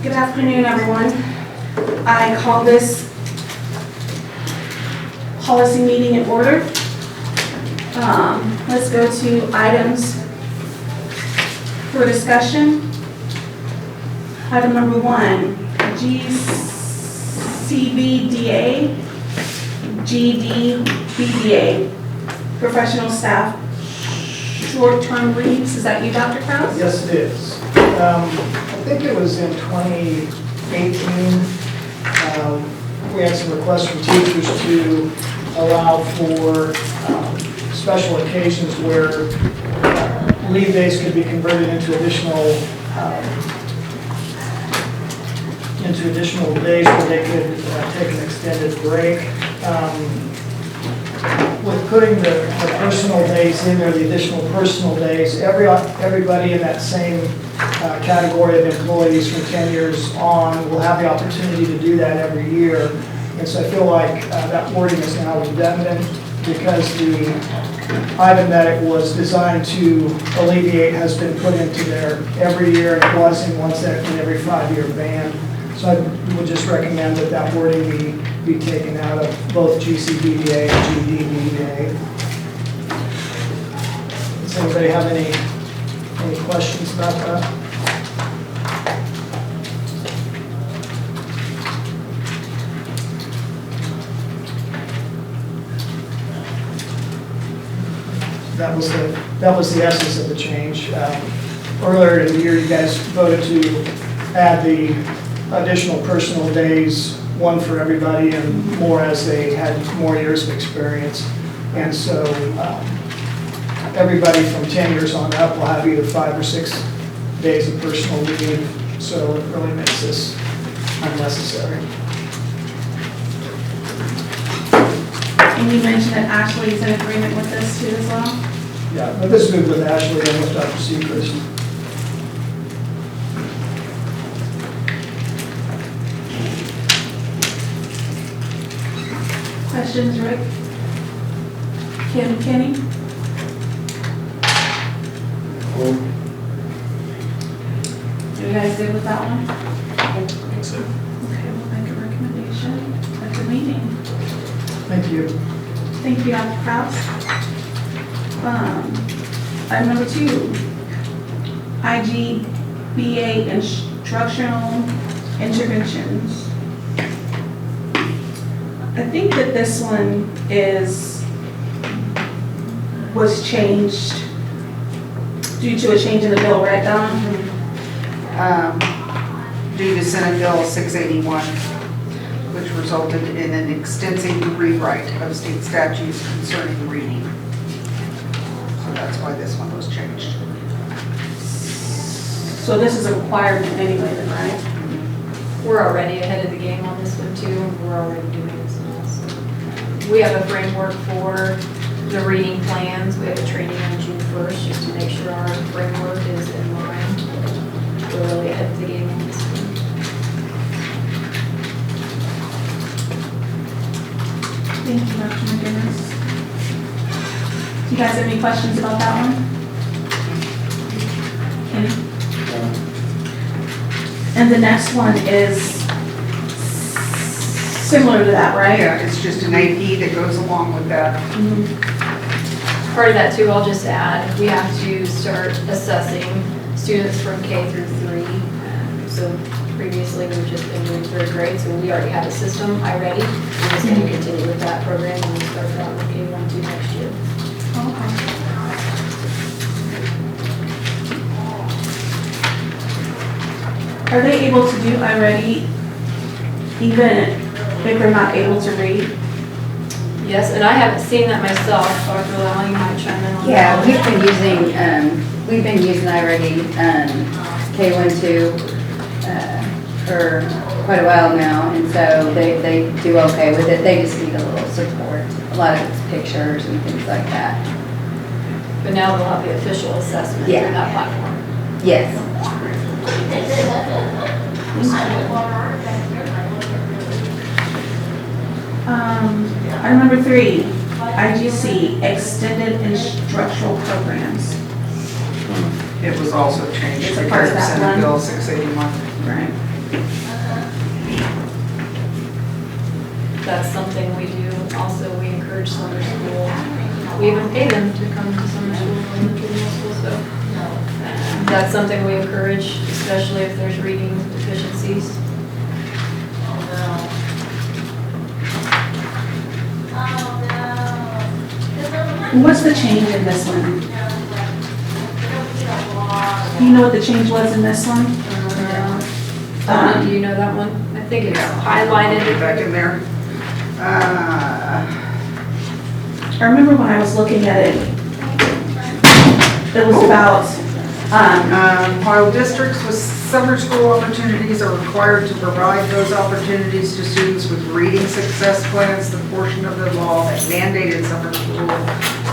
Good afternoon, everyone. I call this policy meeting in order. Let's go to items for discussion. Item number 1, GCBDA, GDBDA, professional staff short-term leaves. Is that you, Dr. Krause? Yes, it is. I think it was in 2018, we had some requests from teachers to allow for special occasions where leave days could be converted into additional days where they could take an extended break. With putting the personal days in there, the additional personal days, everybody in that same category of employees from 10 years on will have the opportunity to do that every year. And so I feel like that wording is now redundant because the item that it was designed to alleviate has been put into there every year, and it was in every 5-year ban. So I would just recommend that that wording be taken out of both GCBDA and GDBDA. Does anybody have any questions about that? That was the essence of the change. Earlier in the year, you guys voted to add the additional personal days, one for everybody and more as they had more years of experience. And so everybody from 10 years on up will have either 5 or 6 days of personal leave. So it really makes this unnecessary. And you mentioned that Ashley is in agreement with this too as well? Yeah, but this moved with Ashley and with Dr. Seacrest. Questions, Rick? Kenny? Are you guys good with that one? I think so. Okay, we'll make a recommendation at the meeting. Thank you. Thank you, Dr. Krause. Item number 2, IGBA instructional interventions. I think that this one was changed due to a change in the bill, right, Donna? Due to Senate Bill 681, which resulted in an extensive rewrite of state statutes concerning reading. So that's why this one was changed. So this is a requirement anyway, then, right? We're already ahead of the game on this one too. We're already doing this. We have a framework for the reading plans. We have a training on June 1st just to make sure our framework is in line. We're really ahead of the game on this one. Thank you, Dr. McGinnis. Do you guys have any questions about that one? Any? And the next one is similar to that, right? Yeah, it's just an AP that goes along with that. Part of that too, I'll just add, we have to start assessing students from K through 3. So previously we've just been doing 3rd grade, so we already have a system iReady. We're just going to continue with that program and we'll start that with K1 2 next year. Okay. Are they able to do iReady even if they're not able to read? Yes, and I haven't seen that myself. Dr. Lau, you might chime in on that. Yeah, we've been using iReady K12 for quite a while now, and so they do okay with it. They just need a little support. A lot of it's pictures and things like that. But now they'll have the official assessment through Yeah. that platform. Yes. Item number 3, IGC, extended instructional programs. It was also changed It's a part because of of that Senate one. Bill 681. Right. encourage summer school. We even pay them to come to summer school, elementary, middle school, so that's something we encourage, especially if there's reading deficiencies. What's the change in this one? Do you know what the change was in this one? Do you know that one? I think it's highlighted. Get back in there. I remember when I was looking at it, it was about, While districts with summer school opportunities are required to provide those opportunities to students with reading success plans, the portion of the law that mandated summer school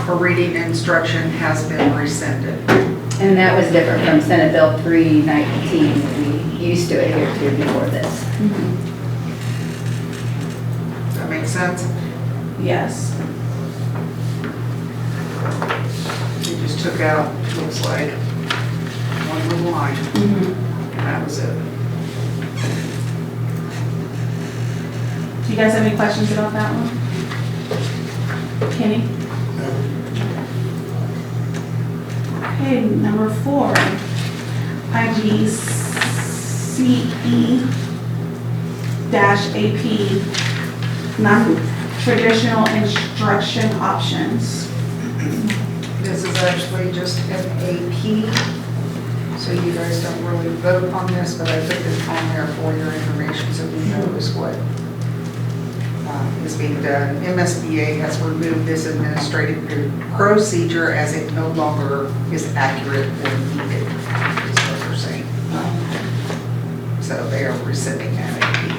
for reading instruction has been rescinded. And that was different from Senate Bill 319 that we used to adhere to before this. Does that make sense? yes. You just took out, looks like, one little line, Mhm. and that was it. Do you guys have any questions about that one? Kenny? Okay, number 4, IGCE-AP, non-traditional instruction options. This is actually just an AP, so you guys don't really vote on this, but I put this on there for your information so you know what is being done. MSBA has removed this administrative procedure as it no longer is accurate or needed, is what they're saying. So they are rescinding that AP.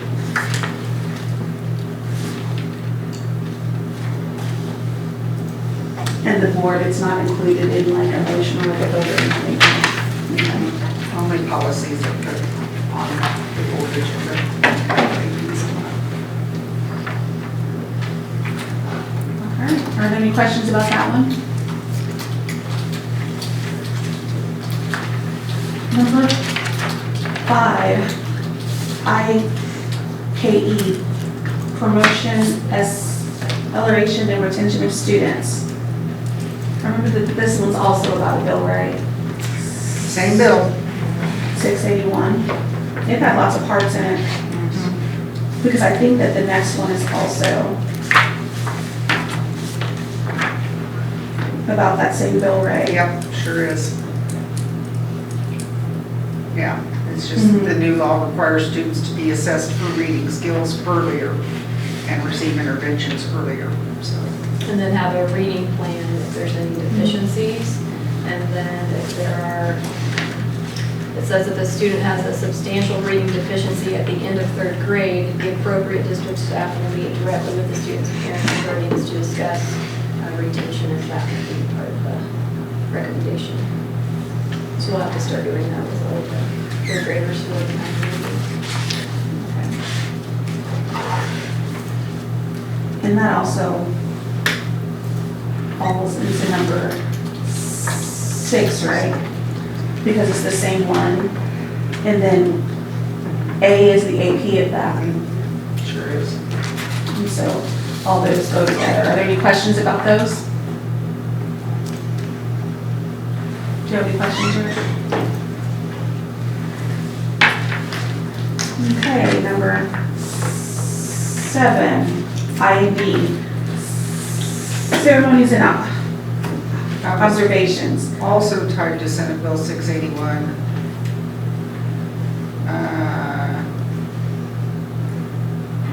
And the board, it's not included in like a motion or a vote or anything. Only policies that put on the board agenda. Okay, are there any questions about that one? Number 5, IKE, promotion, acceleration, and retention of students. I remember that this one's also about a bill, right? Same bill. 681. It had lots of parts in it, because I think that the next one is also about that same bill, right? Yep, sure is. Yeah, it's just Mhm. the new law requires students to be assessed for reading skills earlier and receive interventions earlier, so. And then have a reading plan if there's any deficiencies. And then if there are, it says if the student has a substantial reading deficiency at the end of 3rd grade, the appropriate district staff will meet directly with the student's parents and guardians to discuss retention if that would be part of the recommendation. So we'll have to start doing that with all the 3rd graders who are behind reading. And that also falls into number 6, right? Because it's the same one. And then A is the AP of that. Sure is. And so all those go together. Are there any questions about those? Do you have any questions, Rick? Okay, number 7, IB, ceremonies and observations. Also tied to Senate Bill 681.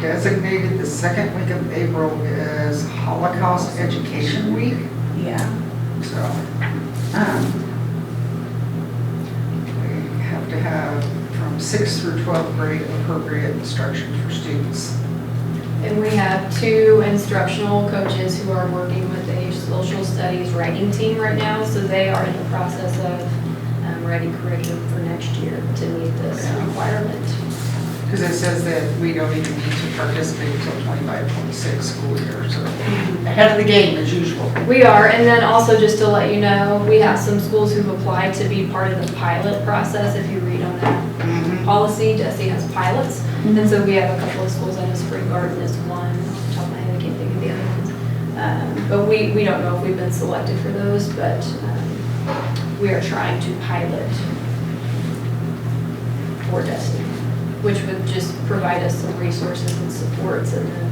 Designated the second week of April as Holocaust Education Week, Yeah. so we have to have from 6th through 12th grade appropriate instruction for students. And we have 2 instructional coaches who are working with the social studies writing team right now, so they are in the process of writing curriculum for next year to meet this requirement. Because it says that we don't even need to participate until 25-26 school year, so ahead of the game as usual. We are, and then also just to let you know, we have some schools who've applied to be part of the pilot process. If you read on that policy, Desi has pilots. And so we have a couple of schools, I know Spring Garden is one, off the top of my head, I can't think of the other ones. But we don't know if we've been selected for those, but we are trying to pilot for Destiny, which would just provide us some resources and supports and then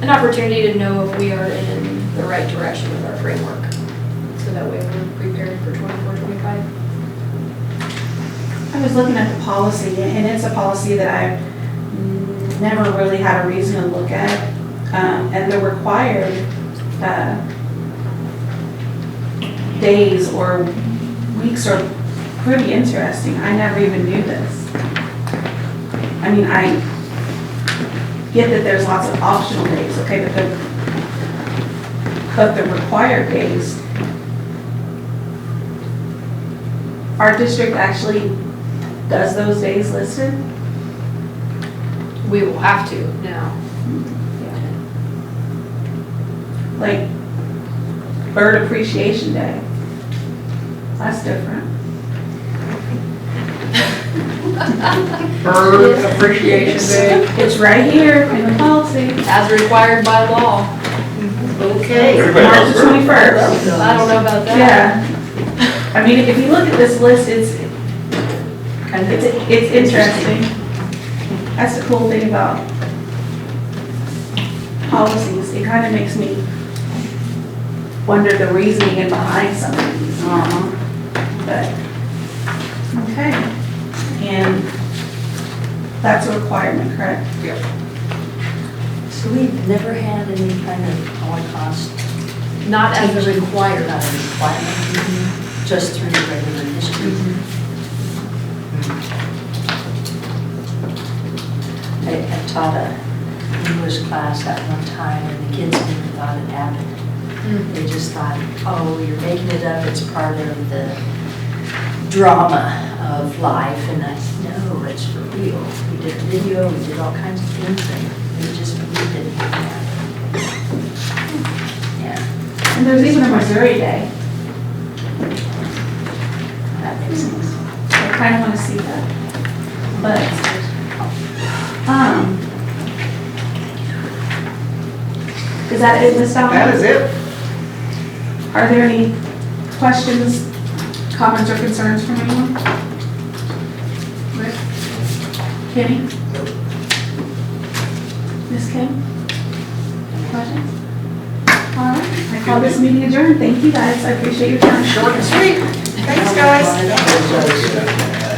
an opportunity to know if we are in the right direction with our framework. So that way we're prepared for 24-25. I was looking at the policy, and it's a policy that I've never really had a reason to look at. And the required days or weeks are pretty interesting. I never even knew this. I mean, I get that there's lots of optional days, okay, but the required days, our district actually does those days listed? We will have to now. Like Bird Appreciation Day. That's different. Bird Appreciation Day. It's right here in the policy. As required by law. Okay. March the 21st. I don't know about that. Yeah. I mean, if you look at this list, it's interesting. That's the cool thing about policies. It kind of makes me wonder the reasoning in behind some of these. But, okay. And that's a requirement, correct? So we've never had any kind of Holocaust, Not as a required, not a requirement, just through the regular history. I taught an English class at one time, and the kids never thought it happened. They just thought, oh, you're making it up, it's part of the drama of life, and I said, no, it's for real. We did a video, we did all kinds of things, and we just believed it happened. Yeah, And there's even a Missouri Day. that makes sense. I kind of want to see that. But, is that it, Ms. Dowd? That is it. Are there any questions, comments, or concerns from anyone? Rick? Kenny? Ms. Kim? Questions? All right, I call this meeting adjourned. Thank you, guys. I appreciate your time. Short and sweet. Thanks, guys. That was,